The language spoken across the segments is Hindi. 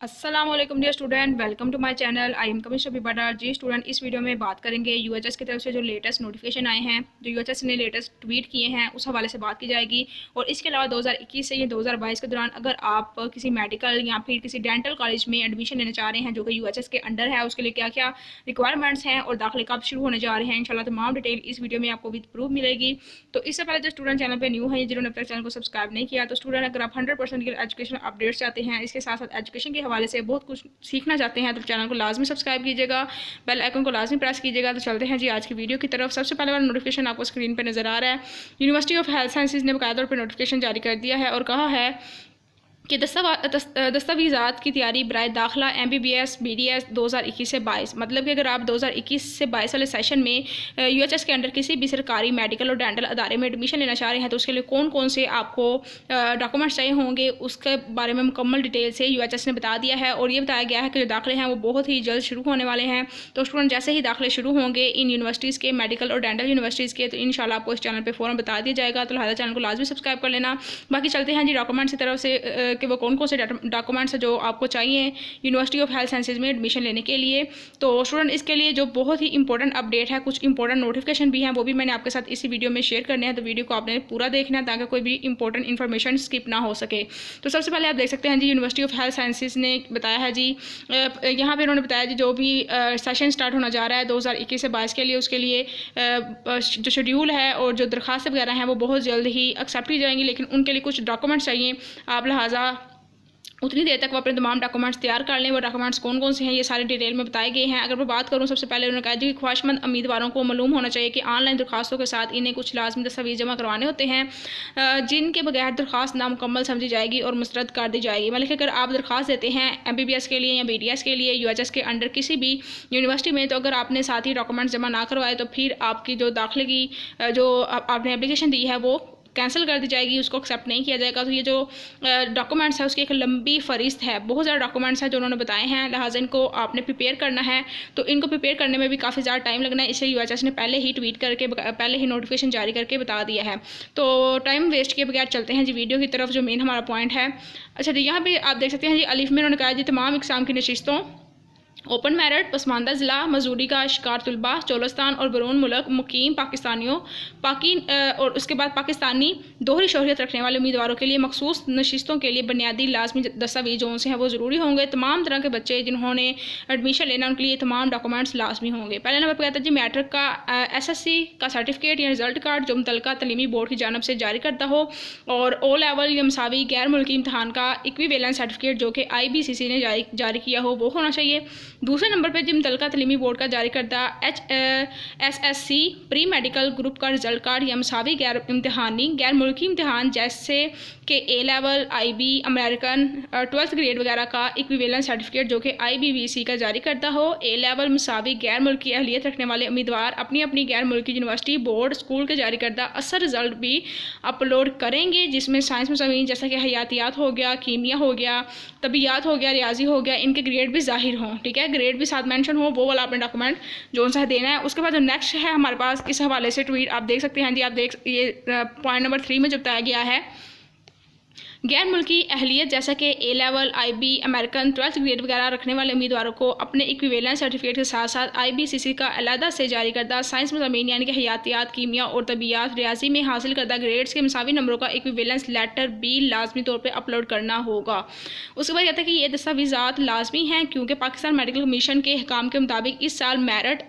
अस्सलामुअलैकुम dear student, welcome to my channel. I am कमिश शबी बटार जी। स्टूडेंट, इस वीडियो में बात करेंगे यूएचएस की तरफ से जो लेटेस्ट नोटिफिकेशन आए हैं, जो यूएचएस ने लेटेस्ट ट्वीट किए हैं, उस हवाले से बात की जाएगी। और इसके अलावा 2021 से ये 2022 के दौरान अगर आप किसी मेडिकल या फिर किसी डेंटल कॉलेज में एडमिशन लेना चाह रहे हैं जो कि यूएचएस के अंडर है, उसके लिए क्या क्या रिक्वायरमेंट्स हैं और दाखिले कब शुरू होने जा रहे हैं, इंशाल्लाह तमाम डिटेल इस वीडियो में आपको विद प्रूफ मिलेगी। तो इससे पहले जो स्टूडेंट चैनल पर न्यू है, जिन्होंने अपने चैनल को सब्सक्राइब नहीं किया, तो स्टूडेंट अगर आप 100% की एजुकेशन अपडेट्स चाहते हैं, इसके साथ साथ एजुकेशन के हवाले से बहुत कुछ सीखना चाहते हैं, तो चैनल को लाजमी सब्सक्राइब कीजिएगा, बेल आइकन को लाजमी प्रेस कीजिएगा। तो चलते हैं जी आज की वीडियो की तरफ। सबसे पहले वाला नोटिफिकेशन आपको स्क्रीन पर नजर आ रहा है। यूनिवर्सिटी ऑफ हेल्थ साइंसेज ने बाकायदा तौर पर नोटिफिकेशन जारी कर दिया है और कहा है कि दस्तावेज़ात की तैयारी बराए दाखिला MBBS BDS 2021 से 22, मतलब कि अगर आप 2021 से 22 वाले सेशन में यूएचएस के अंडर किसी भी सरकारी मेडिकल और डेंटल अदारे में एडमिशन लेना चाह रहे हैं, तो उसके लिए कौन कौन से आपको डॉक्यूमेंट्स चाहिए होंगे, उसके बारे में मुकम्मल डिटेल से यूएचएस ने बता दिया है। और ये बताया गया है कि जो दाखिले हैं वो बहुत ही जल्द शुरू होने वाले हैं। तो स्टूडेंट, जैसे ही दाखिले शुरू होंगे इन यूनिवर्सिटीज़ के, मेडिकल और डेंटल यूनिवर्सिटीज़ के, तो इंशाल्लाह आपको इस चैनल पर फ़ौरन बता दिया जाएगा। तो लिहाजा चैनल को लाजमी सब्सक्राइब कर लेना। बाकी चलते हैं जी डॉक्यूमेंट्स की तरफ से कि वो कौन कौन से डॉक्यूमेंट्स हैं जो आपको चाहिए यूनिवर्सिटी ऑफ हेल्थ साइंसेज में एडमिशन लेने के लिए। तो स्टूडेंट, इसके लिए जो बहुत ही इंपॉर्टेंट अपडेट है, कुछ इंपॉर्टेंट नोटिफिकेशन भी हैं, वो भी मैंने आपके साथ इसी वीडियो में शेयर करने हैं। तो वीडियो को आपने पूरा देखना है ताकि कोई भी इंपॉर्टेंट इन्फॉर्मेशन स्किप ना हो सके। तो सबसे पहले आप देख सकते हैं जी, यूनिवर्सिटी ऑफ हेल्थ साइंसेज ने बताया है जी, यहाँ पर उन्होंने बताया जी जो भी सेशन स्टार्ट होना जा रहा है 2021 से 22 के लिए, उसके लिए जो शेड्यूल है और जो दरख्वास्त वगैरह हैं वो बहुत जल्द ही एक्सेप्ट की जाएंगी, लेकिन उनके लिए कुछ डॉक्यूमेंट्स चाहिए। आप लिहाजा उतनी देर तक वो अपने तमाम डॉक्यूमेंट्स तैयार कर लें। वो डॉक्यूमेंट्स कौन कौन से हैं ये सारे डिटेल में बताए गए हैं। अगर मैं बात करूं, सबसे पहले उन्होंने कहा कि ख्वाहिशमंद उम्मीदवारों को मालूम होना चाहिए कि ऑनलाइन दरखास्तों के साथ इन्हें कुछ लाजमी दस्तावेज जमा करवाने होते हैं जिनके बगैर दरखास्त नामुकम्मल समझी जाएगी और मुस्तरद कर दी जाएगी। मतलब कि अगर आप दरखास्त देते हैं MBBS के लिए या BDS के लिए यूएचएस के अंडर किसी भी यूनिवर्सिटी में, तो अगर आपने साथ ही डॉक्यूमेंट्स जमा ना करवाए तो फिर आपकी जो दाखिले की जो आपने एप्लीकेशन दी है वो कैंसिल कर दी जाएगी, उसको एक्सेप्ट नहीं किया जाएगा। तो ये जो डॉक्यूमेंट्स है उसकी एक लंबी फहरिस्त है, बहुत ज़्यादा डॉक्यूमेंट्स हैं जो उन्होंने बताए हैं, लिहाजा इनको आपने प्रिपेयर करना है। तो इनको प्रिपेयर करने में भी काफ़ी ज़्यादा टाइम लगना है, इसलिए यूएचएस ने पहले ही ट्वीट करके, पहले ही नोटिफिकेशन जारी करके बता दिया है। तो टाइम वेस्ट किए बगैर चलते हैं जी वीडियो की तरफ, जो मेन हमारा पॉइंट है। अच्छा जी, यहाँ पर आप देख सकते हैं जी, अलिफ में उन्होंने कहा जी तमाम एग्जाम की नशिस्तों ओपन मेरिट पसमानदा ज़िला मजदूरी का शिकार तलबा चोलस्तान और बरून मुल्क मुकीम पाकिस्तानियों और उसके बाद पाकिस्तानी दोहरी शहरियत रखने वाले उम्मीदवारों के लिए मखसूस नशिस्तों के लिए बुनियादी लाजमी दस्तावेज जो से हैं वो ज़रूरी होंगे। तमाम तरह के बच्चे जिन्होंने एडमिशन लेना उनके लिए तमाम डॉक्यूमेंट्स लाजमी होंगे। पहले नंबर पर कहता है जी मैट्रिक का SSC का सर्टिफिकेट या रिजल्ट कार्ड जो मुतल्लिका तलीमी बोर्ड की जानब से जारी करता हो, और O लेवल या मसावी गैर मुल्की इम्तहान का इक्विवेलेंस सर्टिफिकेट जो कि IBCC ने जारी किया हो वो होना चाहिए। दूसरे नंबर पर जिम मुतल्लिका तलीमी बोर्ड का जारी करदा SSC प्री मेडिकल ग्रुप का रिजल्ट कार्ड या मसावी गैर मुल्की इम्तहान जैसे कि A level, IB, American 12th grade वगैरह का इक्विवेलेंस सर्टिफिकेट जो कि IBBC का जारी करता हो। A लेवल मसावी गैर मुल्की अहलियत रखने वाले उम्मीदवार अपनी अपनी गैर मुल्की यूनिवर्सिटी बोर्ड स्कूल के जारी करदा असर रिजल्ट भी अपलोड करेंगे, जिसमें साइंस मज़ामीन जैसा कि हयातियात हो गया, कीमिया हो गया, तबियात हो गया, रियाजी हो गया, इनके ग्रेड भी ज़ाहिर हों। ठीक है, ग्रेड भी साथ मेंशन हो, वो वाला अपने डॉक्यूमेंट जो सा देना है। उसके बाद जो नेक्स्ट है हमारे पास इस हवाले से ट्वीट आप देख सकते हैं जी, आप देख ये पॉइंट नंबर 3 में जो बताया गया है, गैर मुल्की अहलियत जैसा कि A level, IB, American 12th grade वगैरह रखने वाले उम्मीदवारों को अपने इक्विवेलेंस सर्टिफिकेट के साथ साथ IBCC का अलहदा से जारी करदा साइंस मज़ामीन यानी कि हयातियात, कीमिया और तबियात, रियाजी में हासिल करदा ग्रेड्स के मसावी नंबरों का इक्विवेलेंस लेटर भी लाजमी तौर पर अपलोड करना होगा। उसके बाद कहता है कि ये दस्तावेज़ात लाजमी हैं क्योंकि पाकिस्तान मेडिकल कमीशन के अहकाम के मुताबिक इस साल मेरिट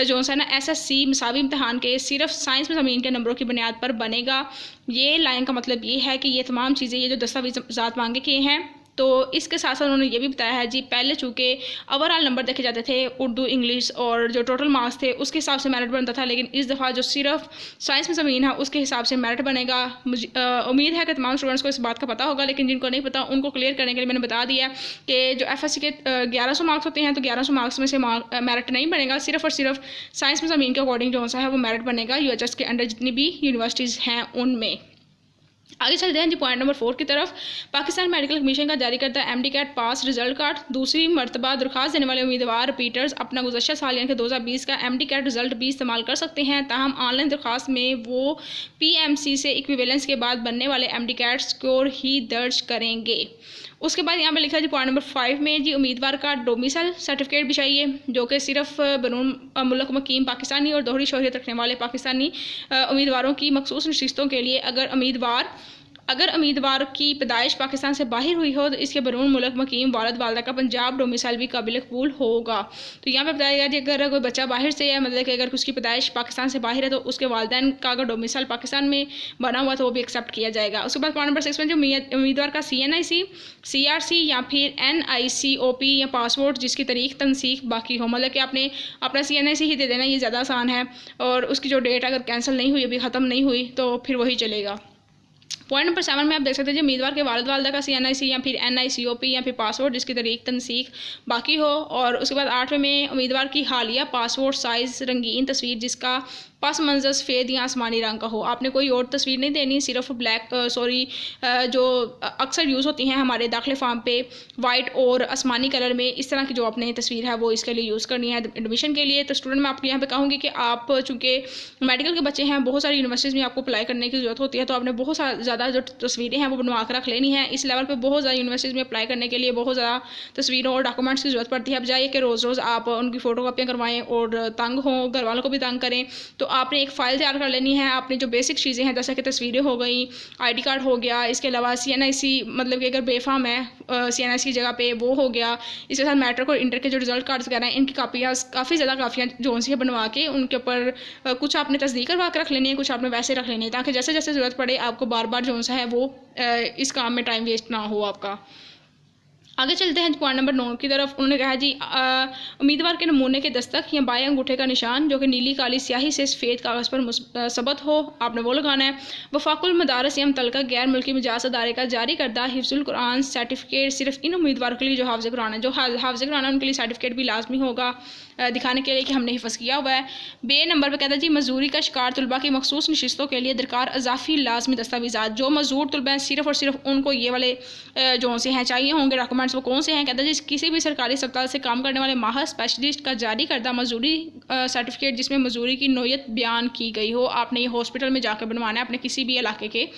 जो है ना SSC मसावी इम्तहान के सिर्फ साइंस में ज़मीन के नंबरों की बुनियाद पर बनेगा। ये लाइन का मतलब ये है कि ये तमाम चीज़ें, ये जो दस्तावेज़ात मांगे किए हैं, तो इसके साथ साथ उन्होंने ये भी बताया है जी, पहले चूँकि ओवरऑल नंबर देखे जाते थे उर्दू, इंग्लिश और जो टोटल मार्क्स थे उसके हिसाब से मेरिट बनता था, लेकिन इस दफ़ा जो सिर्फ साइंस में ज़मीन है उसके हिसाब से मेरिट बनेगा। मुझे उम्मीद है कि तमाम स्टूडेंट्स को इस बात का पता होगा, लेकिन जिनको नहीं पता उनको क्लियर करने के लिए मैंने बता दिया कि जो FSC के 1100 मार्क्स होते हैं, तो 1100 मार्क्स में से मेरिट नहीं बनेगा, सिर्फ और सिर्फ साइंस में ज़मीन के अकॉर्डिंग जो सा है वो मेरिट बनेगा यूएचएस के अंडर जितनी भी यूनिवर्सिटीज़ हैं उनमें। आगे चलते हैं जी पॉइंट नंबर 4 की तरफ। पाकिस्तान मेडिकल कमीशन का जारी करता है MD-CAT पास रिजल्ट कार्ड। दूसरी मरतबा दरख्वास्त देने वाले उम्मीदवार रिपीटर्स अपना गुज़श्ता साल यानी कि 2020 का MD-CAT रिजल्ट भी इस्तेमाल कर सकते हैं। ताहम ऑनलाइन दरख्वास्त में वो PMC से इक्विवेलेंस के बाद बनने वाले MD-CAT स्कोर ही दर्ज करेंगे। उसके बाद यहाँ पे लिखा है जी पॉइंट नंबर 5 में जी उम्मीदवार का डोमिसाइल सर्टिफिकेट भी चाहिए, जो कि सिर्फ बैरून मुल्क मुकीम पाकिस्तानी और दोहरी शहरियत रखने वाले पाकिस्तानी उम्मीदवारों की मखसूस नशिस्तों के लिए अगर उम्मीदवार की पैदाइश पाकिस्तान से बाहर हुई हो तो इसके बैरून मुल्क मुकीम वालिद वालदा का पंजाब डोमिसाइल भी काबिल कबूल होगा। तो यहाँ पे बताया गया कि अगर कोई बच्चा बाहर से है, मतलब कि अगर उसकी पैदाइश पाकिस्तान से बाहर है तो उसके वालिदैन का अगर डोमिसाइल पाकिस्तान में बना हुआ तो वो भी एक्सेप्ट किया जाएगा। उसके बाद पॉइंट नंबर 6 में जो उम्मीदवार का CNIC, CRC या फिर NICOP या पासपोर्ट जिसकी तारीख तनसीख बाकी हो, मतलब कि आपने अपना CNIC ही दे देना, ये ज़्यादा आसान है, और उसकी जो डेट अगर कैंसिल नहीं हुई, अभी ख़त्म नहीं हुई, तो फिर वही चलेगा। पॉइंट नंबर 7 में आप देख सकते हैं उम्मीदवार के वालिद वालदा का CNIC या फिर NICOP या फिर पासपोर्ट जिसकी तारीख तनसीख बाकी हो। और उसके बाद 8वें में उम्मीदवार की हालिया पासपोर्ट साइज़ रंगीन तस्वीर जिसका पस मंज़र सफ़ेद या आसमानी रंग का हो। आपने कोई और तस्वीर नहीं देनी, सिर्फ जो अक्सर यूज़ होती हैं हमारे दाखिले फॉर्म पे वाइट और आसमानी कलर में, इस तरह की जो अपने तस्वीर है वो इसके लिए यूज़ करनी है एडमिशन के लिए। तो स्टूडेंट मैं आपको यहाँ पे कहूँगी कि आप चूँकि मेडिकल के बच्चे हैं, बहुत सारी यूनिवर्सिटीज़ में आपको अप्लाई करने की ज़रूरत होती है, तो आपने बहुत ज़्यादा जो तस्वीरें हैं वो बनवा कर रख लेनी है। इस लेवल पर बहुत ज़्यादा यूनिवर्सिटीज़ में अप्लाई करने के लिए बहुत ज़्यादा तस्वीरों और डॉक्यूमेंट्स की ज़रूरत पड़ती है। अब जाइए कि रोज़ रोज़ आप उनकी फ़ोटो कापियाँ करवाएँ और तंग हों, घर वालों को भी तंग करें, तो आपने एक फ़ाइल तैयार कर लेनी है। आपने जो बेसिक चीज़ें हैं जैसे कि तस्वीरें हो गई, ID कार्ड हो गया, इसके अलावा CNIC, मतलब कि अगर बेफाम है CNIC की जगह पे वो हो गया, इसके साथ मैट्रिक और इंटर के जो रिजल्ट कार्ड्स वगैरह हैं इनकी काफ़ी ज़्यादा काफ़ियाँ जो सी बनवा के उनके ऊपर कुछ आपने तस्दीक करवा के रख लेनी है, कुछ आपने वैसे रख लेनी है, ताकि जैसे जैसे ज़रूरत पड़े आपको बार बार जो सा है वो इस काम में टाइम वेस्ट ना हो आपका। आगे चलते हैं पॉइंट नंबर 9 की तरफ। उन्होंने कहा जी उम्मीदवार के नमूने के दस्तक या बाएं अंगूठे का निशान जो कि नीली काली स्याही से सफ़ेद कागज़ पर सबत हो, आपने वो लगाना है। वफाकुल मदारस या मुतल्लिका गैर मुल्की मिजाज अदारे का जारी करदा हिफ्ज़ुल कुरान सर्टिफिकेट सिर्फ इन उम्मीदवारों के लिए जो हाफ़िज़ कुरान है, जो हाफ़िज़ कुरान है उनके लिए सर्टिफिकेट भी लाजमी होगा दिखाने के लिए कि हमने हिफ़्ज़ किया हुआ है। बे नंबर पर कहता है जी मजदूरी का शिकार तलबा की मखसूस नशिस्तों के लिए दरकार अजाफ़ी लाजमी दस्तावेज़ात। जो मजदूर तलबा हैं सिर्फ और सिर्फ उनको ये वाले जो से हैं चाहिए होंगे डॉक्यूमेंट्स, वो कौन से हैं? कहता है जी किसी भी सरकारी अस्पताल से काम करने वाले माहिर स्पेशलिस्ट का जारी करदा मजदूरी सर्टिफिकेट जिसमें मजदूरी की नोयत बयान की गई हो। आपने ये हॉस्पिटल में जाकर बनवाना है, अपने किसी भी इलाके के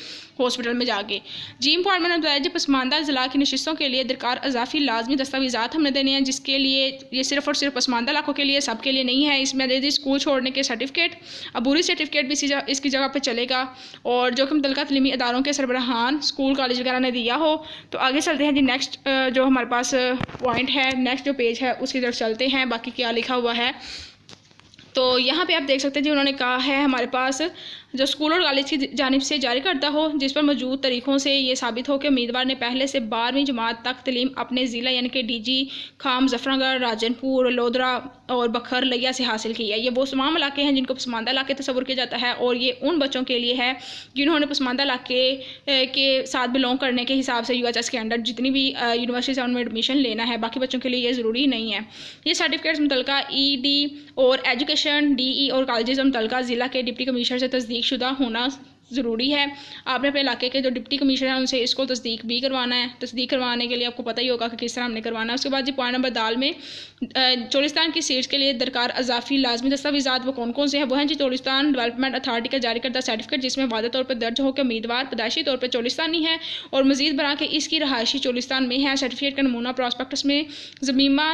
हॉस्पिटल में जाके। जी पॉइंट मैंने बताया जी पसमानदा ज़िला की नशिस्तों के लिए दरकार अजाफ़ी लाजमी दस्तावेज़ात हमने देने हैं, जिसके लिए ये सिर्फ और सिर्फ पसमानदा इलाकों के लिए, सबके लिए नहीं है। इसमें दे दी स्कूल छोड़ने के सर्टिफिकेट, अबूरी सर्टिफिकेट भी इसकी जगह पे चलेगा, और जो कि मुतल्लिका तलीमी इदारों के सरबराहान स्कूल कॉलेज वगैरह ने दिया हो। तो आगे चलते हैं जी नेक्स्ट जो हमारे पास पॉइंट है, नेक्स्ट जो पेज है उसकी तरफ चलते हैं, बाकी क्या लिखा हुआ है। तो यहाँ पे आप देख सकते हैं जी उन्होंने कहा है हमारे पास जो स्कूल और कॉलेज की जानिब से जारी करता हो जिस पर मौजूद तरीक़ों से ये साबित हो कि उम्मीदवार ने पहले से 12वीं जमात तक तलीम अपने ज़िला यानी कि DG, खाम, जफरागढ़, राजनपुर, लोधरा और बखर लिया से हासिल की है। ये वो तमाम इलाके हैं जिनको पसमानदा इलाके तस्वुर किया जाता है, और ये उन बच्चों के लिए है जिन्होंने पसमानदा इलाके के साथ बिलोंग करने के हिसाब से UHS के अंडर जितनी भी यूनिवर्सिटीज़ उनमें एडमिशन लेना है। बाकी बच्चों के लिए ये ज़रूरी नहीं है। ये सर्टिफिकेट्स मुतल्लिका ED और एजुकेशन DE और कॉलेज मुतल्लिका ज़िला के डिप्टी कमिश्नर से तस्दीक शुदा होना ज़रूरी है। आपने अपने इलाके के जो डिप्टी कमिश्नर हैं उनसे इसको तस्दीक भी करवाना है। तस्दीक करवाने के लिए आपको पता ही होगा कि किस तरह हमने करवाना है। उसके बाद जी पॉइंट नंबर दाल में चोलिस्तान की सीट्स के लिए दरकार अजाफी लाजमी दस्तावेज़ात वो कौन कौन से हैं? वो हैं जी चोलिस्तान डेवलपमेंट अथॉरिटी का जारी करदा सर्टिफिकेट जिसमें वादे तौर पर दर्ज हो कि उम्मीदवार पैदाइशी तौर पर चोलिस्तानी है और मज़ीद बना के इसकी रहायशी चोलिस्तान में है। सर्टिफिकेट का नमूना प्रॉस्पेक्टस में ज़मीमा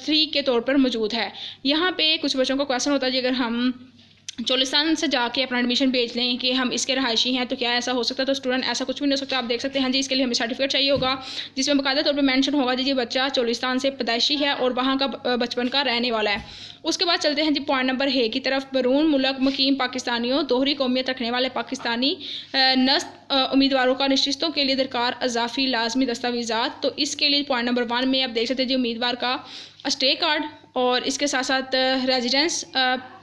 3 के तौर पर मौजूद है। यहाँ पे कुछ बच्चों का क्वेश्चन होता है जी अगर हम चोलिस्तान से जाके अपना एडमिशन भेज लें कि हम इसके रहायशी हैं तो क्या ऐसा हो सकता है? तो स्टूडेंट ऐसा कुछ भी नहीं हो सकता। आप देख सकते हैं जी इसके लिए हमें सर्टिफिकेट चाहिए होगा जिसमें बाकायदा तौर पे मेंशन होगा जी बच्चा चोलिस्तान से पैदाइशी है और वहाँ का बचपन का रहने वाला है। उसके बाद चलते हैं जी पॉइंट नंबर है की तरफ। बैरून मुल्क मुकीम पाकिस्तानियों दोहरी कौमियत रखने वाले पाकिस्तानी नस्ल उम्मीदवारों का नशिस्तों के लिए दरकार अजाफी लाजमी दस्तावेज़ात। तो इसके लिए पॉइंट नंबर 1 में आप देख सकते हैं जी उम्मीदवार का स्टे कार्ड और इसके साथ साथ residence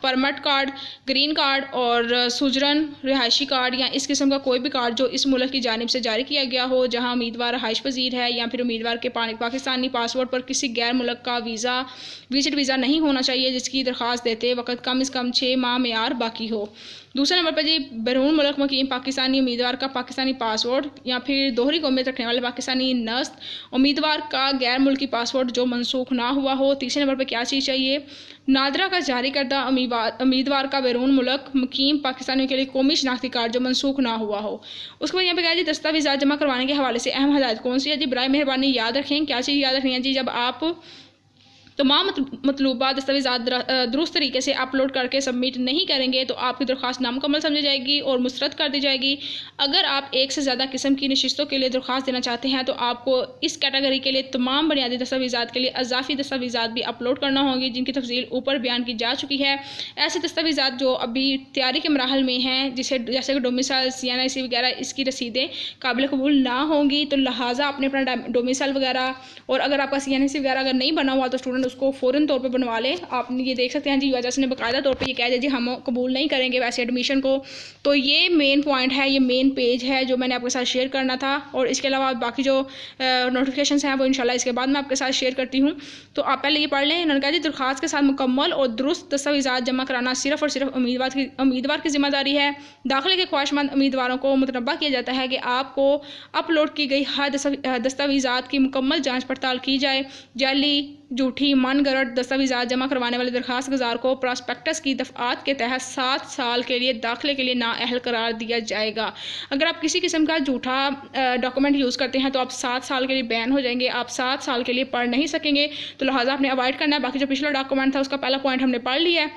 permit card, green card और सुजरन रिहायशी कार्ड या इस किस्म का कोई भी कार्ड जो इस मुल्क की जानिब से जारी किया गया हो जहां उम्मीदवार रहाइश पजीर है, या फिर उम्मीदवार के पाकिस्तानी पासपोर्ट पर किसी गैर मुल्क का विजिट वीज़ा नहीं होना चाहिए जिसकी दरख्वास्त देते वक्त कम से कम 6 माह मेयार बाकी हो। दूसरे नंबर पर जी बैरून मुल्क मुकीम पाकिस्तानी उम्मीदवार का पाकिस्तानी पासपोर्ट या फिर दोहरी कौमियत रखने वाले पाकिस्तानी नस्ल उम्मीदवार का गैर मुल्की पासपोर्ट जो मनसूख ना हुआ हो। तीसरे नंबर पर क्या चीज़ चाहिए? नादरा का जारी करदा उम्मीदवार का बैरून मुल्क मुकीम पाकिस्तानियों के लिए कौमी शनाख्ती कार्ड जो मनसूख ना हुआ हो। उसके बाद यहाँ पे कहा जी दस्तावेज़ात जमा करवाने के हवाले से अहम हदायत कौन सी है जी? बराए मेहरबानी याद रखें, क्या चीज़ याद रखनी है जी? जब आप तमाम मतलूबा दस्तावेज़ात दुरुस्त तरीके से अपलोड करके सबमिट नहीं करेंगे तो आपकी दरख्वास्त नामुकम्मल समझी जाएगी और मुस्तरद कर दी जाएगी। अगर आप एक से ज़्यादा किस्म की नशिस्तों के लिए दरख्वास्त देना चाहते हैं तो आपको इस कैटेगरी के लिए तमाम बुनियादी दस्तावेज़ात के लिए अजाफी दस्तावेज़ात भी अपलोड करना होंगे, जिनकी तफसील ऊपर बयान की जा चुकी है। ऐसे दस्तावेज़ात जो अभी तैयारी के मराहल में हैं, जैसे कि डोमिसाइल, CNIC वगैरह, इसकी रसीदें काबिल कबूल ना होंगी, तो लिहाजा आपने अपना डोमिसाइल वगैरह, और अगर आपका CNIC वगैरह अगर नहीं बना हुआ तो स्टूडेंट उसको फ़ौरन तौर पे बनवा लें। आप ये देख सकते हैं जी UHS ने बाकायदा तौर पे ये कह दिया जी हम कबूल नहीं करेंगे वैसे एडमिशन को। तो ये मेन पॉइंट है, ये मेन पेज है जो मैंने आपके साथ शेयर करना था। और इसके अलावा बाकी जो नोटिफिकेशन हैं वो इंशाल्लाह इसके बाद मैं आपके साथ शेयर करती हूँ। तो आप पहले ये पढ़ लें। इन्होंने कहा जी दरख्वास्त के साथ मुकम्मल और दुरुस्त दस्तावेज़ात जमा कराना सिर्फ़ और सिर्फ उम्मीदवार की जिम्मेदारी है। दाखिले के ख्वाहिशमंद उम्मीदवारों को मुतनब्बा किया जाता है कि आपको अपलोड की गई हर दस्तावेज़ात की मुकम्मल जाँच पड़ताल की जाए। जाली, झूठी, मनगढ़ंत दस्तावेज़ात जमा करवाने वाले दरख्वास्त गुजार को प्रॉस्पेक्टस की दफ़ात के तहत 7 साल के लिए दाखिले के लिए नाअहल करार दिया जाएगा। अगर आप किसी किस्म का झूठा डॉक्यूमेंट यूज़ करते हैं तो आप 7 साल के लिए बैन हो जाएंगे, आप 7 साल के लिए पढ़ नहीं सकेंगे। तो लिहाजा आपने अवॉइड करना है। बाकी जो पिछला डॉक्यूमेंट था उसका पहला पॉइंट हमने पढ़ लिया है,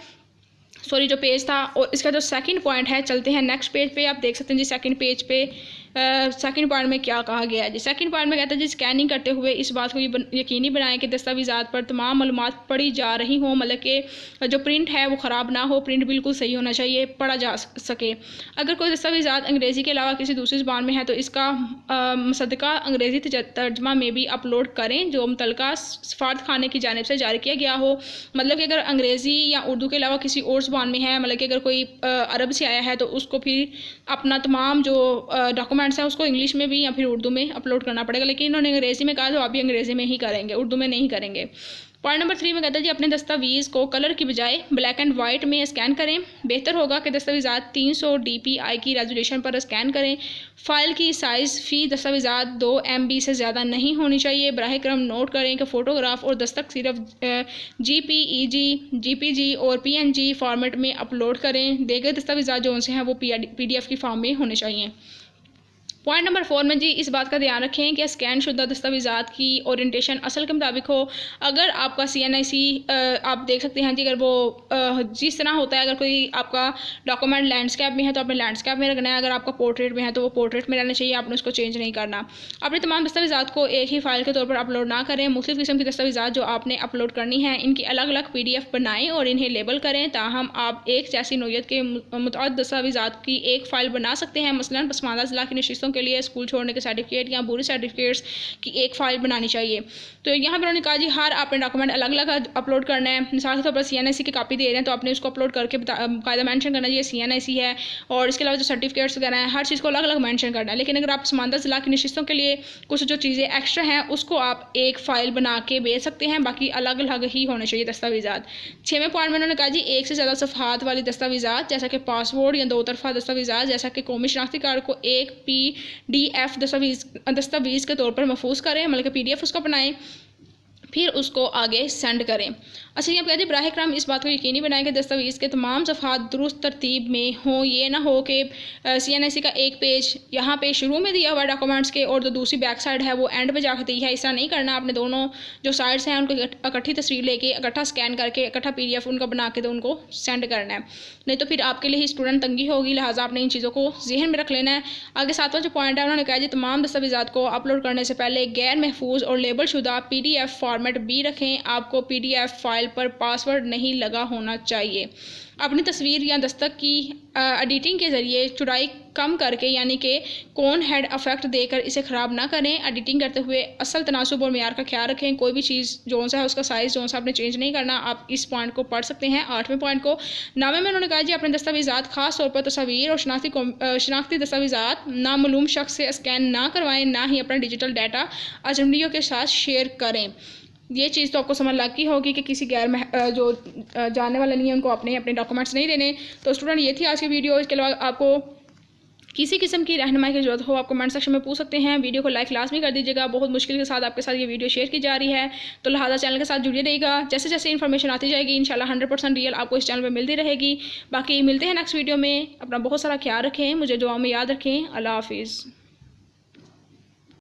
सॉरी जो पेज था। और इसका जो सेकंड पॉइंट है, चलते हैं नेक्स्ट पेज पे। आप देख सकते हैं जी सेकंड पेज पे सेकंड पॉइंट में क्या कहा गया है जी। सेकंड पॉइंट में कहता है जी स्कैनिंग करते हुए इस बात को यकीनी बनाएं कि दस्तावेज़ात पर तमाम मालूमात पढ़ी जा रही हों, मतलब कि जो प्रिंट है वो ख़राब ना हो, प्रिंट बिल्कुल सही होना चाहिए, पढ़ा जा सके। अगर कोई दस्तावेज़ात अंग्रेज़ी के अलावा किसी दूसरी ज़बान में है तो इसका मुसद्दका अंग्रेज़ी तर्जमा में भी अपलोड करें जो मुतल्लिका सफारत खाने की जानिब से जारी किया गया हो। मतलब कि अगर अंग्रेज़ी या उर्दू के अलावा किसी और ज़बान में है, मतलब कि अगर कोई अरब से आया है तो उसको फिर अपना तमाम जो डॉक्यूमेंट्स हैं उसको इंग्लिश में भी या फिर उर्दू में अपलोड करना पड़ेगा। लेकिन इन्होंने अंग्रेज़ी में कहा तो आप भी अंग्रेज़ी में ही करेंगे, उर्दू में नहीं करेंगे। पॉइंट नंबर 3 में कहता है जी अपने दस्तावेज़ को कलर की बजाय ब्लैक एंड वाइट में स्कैन करें। बेहतर होगा कि दस्तावेज़ात 300 DPI की रेजोल्यूशन पर स्कैन करें। फ़ाइल की साइज़ फ़ी दस्तावेज़ात 2 MB से ज़्यादा नहीं होनी चाहिए। बराह करम नोट करें कि फ़ोटोग्राफ और दस्तक सिर्फ JPEG, JPG और PNG फॉर्मेट में अपलोड करें। देखे दस्तावेज़ात जो उनसे हैं वो PDF की फॉर्म में होने चाहिए। पॉइंट नंबर 4 में जी इस बात का ध्यान रखें कि स्कैन शुदा दस्तावेज़ात की ओरिएंटेशन असल के मुताबिक हो। अगर आपका CNIC आप देख सकते हैं जी, अगर वो जिस तरह होता है, अगर कोई आपका डॉक्यूमेंट लैंडस्केप में है तो आपने लैंडस्केप में रखना है, अगर आपका पोर्ट्रेट में है तो वो पोर्ट्रेट में रहना चाहिए, आपने उसको चेंज नहीं करना। अपने तमाम दस्तावेज़ात को एक ही फ़ाइल के तौर पर अपलोड ना करें। मुख्तलिफ़ किस्म की दस्तावेज़ात जो आपने अपलोड करनी है इनकी अलग अलग PDF बनाएँ और इन्हें लेबल करें, ताहम आप एक जैसी नोयत के मुतअद्दिद दस्तावेज़ात की एक फ़ाइल बना सकते हैं। मसलन पसमानदा ज़िला की नशिस्तों के लिए स्कूल छोड़ने के सर्टिफिकेट या पूरे सर्टिफिकेट्स की एक फ़ाइल बनानी चाहिए। तो यहाँ पर उन्होंने कहा जी हर आपने डॉक्यूमेंट अलग अलग अपलोड करना है। मिसाल के तौर पर CNIC की कापी दे रहे हैं तो आपने उसको अपलोड करके कायदा मेंशन करना चाहिए CNIC है, और इसके अलावा जो सर्टिफिकेट्स वगैरह हैं हर चीज़ को अलग अलग मेंशन करना है। लेकिन अगर आप पसमानदा ज़िला की नशिस्तों के लिए कुछ जो चीज़ें एक्स्ट्रा हैं उसको आप एक फ़ाइल बना के भेज सकते हैं, बाकी अलग अलग ही होने चाहिए दस्तावेज़ात। 6वें पॉइंट में उन्होंने कहा जी एक से ज़्यादा सफ़हात वाली दस्तावेज़ात जैसा कि पासपोर्ट या 2 तरफ़ा दस्तावेज़ात जैसा कि कौमी शनाख्ती कार्ड को एक PDF दस्तावेज़ के तौर पर महफूज करें, मतलब कि PDF उसका बनाएं, फिर उसको आगे सेंड करें। अच्छा यहाँ कहते हैं बराह करम इस बात को यकीनी बनाएं कि दस्तावेज़ के तमाम सफ़हात दुरुस्त तरतीब में हों। ये ना हो कि CNIC का एक पेज यहाँ पे शुरू में दिया हुआ डॉक्यूमेंट्स के और जो दूसरी बैक साइड है वो एंड पे जाकर दी है। ऐसा नहीं करना, आपने दोनों जो साइड्स हैं उनको इकट्ठी तस्वीर लेके इकट्ठा स्कैन करके इकट्ठा PDF उनका बना के तो उनको सेंड करना है, नहीं तो फिर आपके लिए ही स्टूडेंट तंगी होगी। लिहाजा आपने इन चीज़ों को जहन में रख लेना है। आगे 7वां जो पॉइंट है उन्होंने कहा जी तमाम दस्तावेज़ात को अपलोड करने से पहले गैर महफूज और लेबल शुदा PDF फॉर्मेट भी रखें। आपको PDF फाइल पर पासवर्ड नहीं लगा होना चाहिए। अपनी तस्वीर या दस्तक की एडिटिंग के ज़रिए चौड़ाई कम करके यानी कि कोन हेड इफेक्ट देकर इसे ख़राब ना करें। एडिटिंग करते हुए असल तनासुब और मेयार का ख्याल रखें। कोई भी चीज़ जो सा है उसका साइज़ जो सा आपने चेंज नहीं करना। आप इस पॉइंट को पढ़ सकते हैं। 8वें पॉइंट को नामे में उन्होंने कहा जी अपने दस्तावेज़ात खास तौर पर तस्वीर और शनाख्ती दस्तावेज़ात नामालूम शख्स से स्कैन ना करवाएं, ना ही अपना डिजिटल डाटा अजनबियों के साथ शेयर करें। ये चीज़ तो आपको समझ लगी होगी कि किसी गैर जो जानने वाला नहीं है उनको अपने डॉक्यूमेंट्स नहीं देने। तो स्टूडेंट ये थी आज की वीडियो। इसके अलावा आपको किसी किस्म की रहनुमाई की जरूरत हो आप कमेंट सेक्शन में पूछ सकते हैं। वीडियो को लाइक लाजमी कर दीजिएगा, बहुत मुश्किल के साथ आपके साथ ये वीडियो शेयर की जा रही है, तो लिहाजा चैनल के साथ जुड़े रहिएगा। जैसे जैसे इन्फॉर्मेशन आती जाएगी इंशाल्लाह 100% रियल आपको इस चैनल पर मिलती रहेगी। बाकी मिलते हैं नेक्स्ट वीडियो में। अपना बहुत सारा ख्याल रखें, मुझे दुआ में याद रखें। अल्लाह हाफिज़।